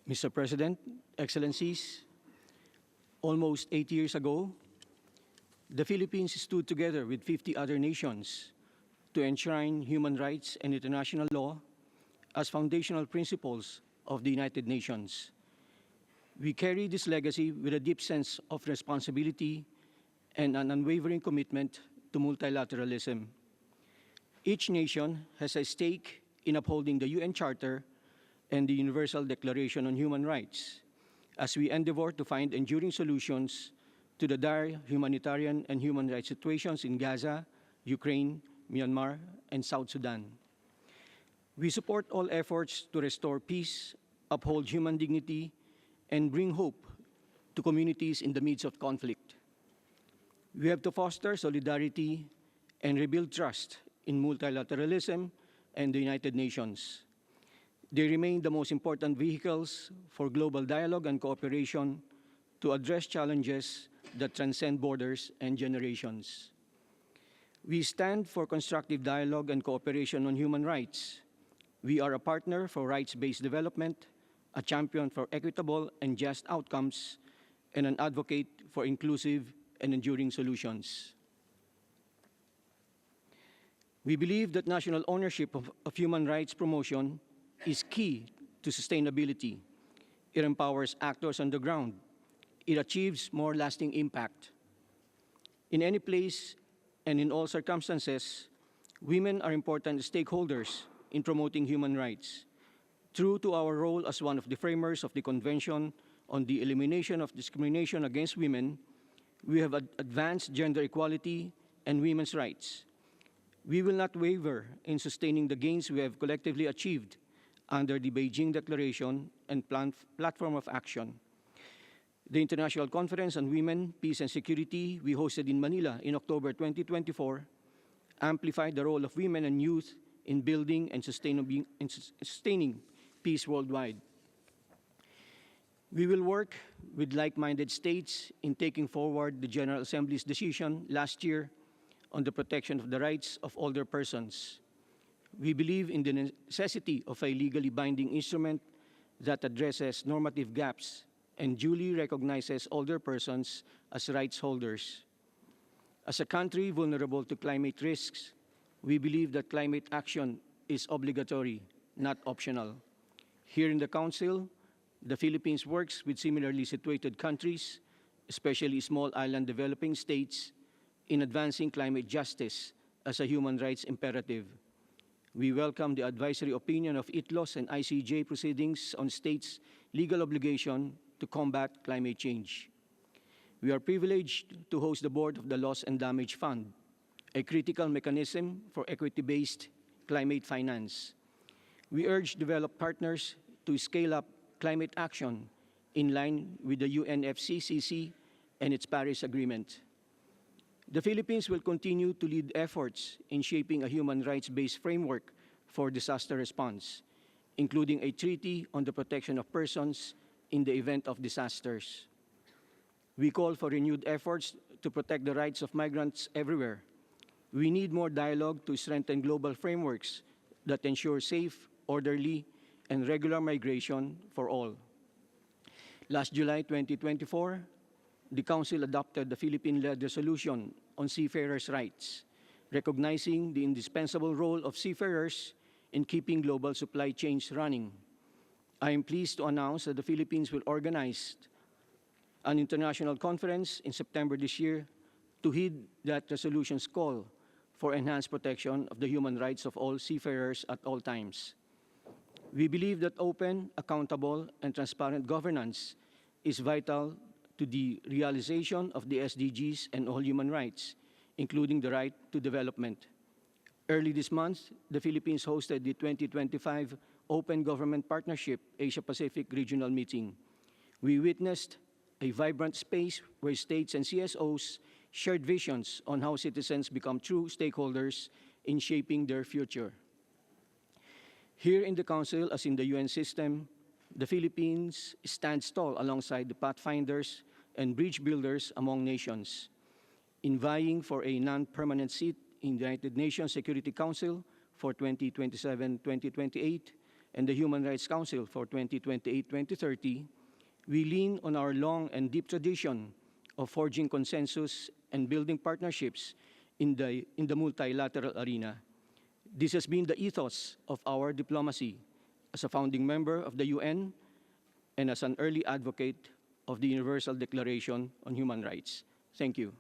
Mr. President, Excellencies, almost 8 years ago, the Philippines stood together with 50 other nations to enshrine human rights and international law as foundational principles of the United Nations. We carry this legacy with a deep sense of responsibility and an unwavering commitment to multilateralism. Each nation has a stake in upholding the UN Charter and the Universal Declaration on Human Rights as we endeavor to find enduring solutions to the dire humanitarian and human rights situations in Gaza, Ukraine, Myanmar, and South Sudan. We support all efforts to restore peace, uphold human dignity, and bring hope to communities in the midst of conflict. We have to foster solidarity and rebuild trust in multilateralism and the United Nations. They remain the most important vehicles for global dialogue and cooperation to address challenges that transcend borders and generations. We stand for constructive dialogue and cooperation on human rights. We are a partner for rights-based development, a champion for equitable and just outcomes, and an advocate for inclusive and enduring solutions. We believe that national ownership of human rights promotion is key to sustainability. It empowers actors on the ground. It achieves more lasting impact. In any place and in all circumstances, women are important stakeholders in promoting human rights. True to our role as one of the framers of the Convention on the Elimination of Discrimination Against Women, we have advanced gender equality and women's rights. We will not waver in sustaining the gains we have collectively achieved under the Beijing Declaration and Platform of Action. The International Conference on Women, Peace and Security we hosted in Manila in October 2024 amplified the role of women and youth in building and sustaining peace worldwide. We will work with like-minded states in taking forward the General Assembly's decision last year on the protection of the rights of older persons. We believe in the necessity of a legally binding instrument that addresses normative gaps and duly recognizes older persons as rights holders. As a country vulnerable to climate risks, we believe that climate action is obligatory, not optional. Here in the Council, the Philippines works with similarly situated countries, especially small island developing states, in advancing climate justice as a human rights imperative. We welcome the advisory opinion of ITLOS and ICJ proceedings on states' legal obligation to combat climate change. We are privileged to host the board of the Loss and Damage Fund, a critical mechanism for equity-based climate finance. We urge developed partners to scale up climate action in line with the UNFCCC and its Paris Agreement. The Philippines will continue to lead efforts in shaping a human rights-based framework for disaster response, including a treaty on the protection of persons in the event of disasters. We call for renewed efforts to protect the rights of migrants everywhere. We need more dialogue to strengthen global frameworks that ensure safe, orderly, and regular migration for all. Last July 2024, the Council adopted the Philippine-led resolution on seafarers' rights, recognizing the indispensable role of seafarers in keeping global supply chains running. I am pleased to announce that the Philippines will organize an international conference in September this year to heed that resolution's call for enhanced protection of the human rights of all seafarers at all times. We believe that open, accountable, and transparent governance is vital to the realization of the SDGs and all human rights, including the right to development. Early this month, the Philippines hosted the 2025 Open Government Partnership Asia-Pacific Regional Meeting. We witnessed a vibrant space where states and CSOs shared visions on how citizens become true stakeholders in shaping their future. Here in the Council, as in the UN system, the Philippines stands tall alongside the pathfinders and bridge builders among nations. In vying for a non-permanent seat in the United Nations Security Council for 2027-2028, and the Human Rights Council for 2028-2030, we lean on our long and deep tradition of forging consensus and building partnerships in the multilateral arena. This has been the ethos of our diplomacy as a founding member of the UN and as an early advocate of the Universal Declaration on Human Rights. Thank you.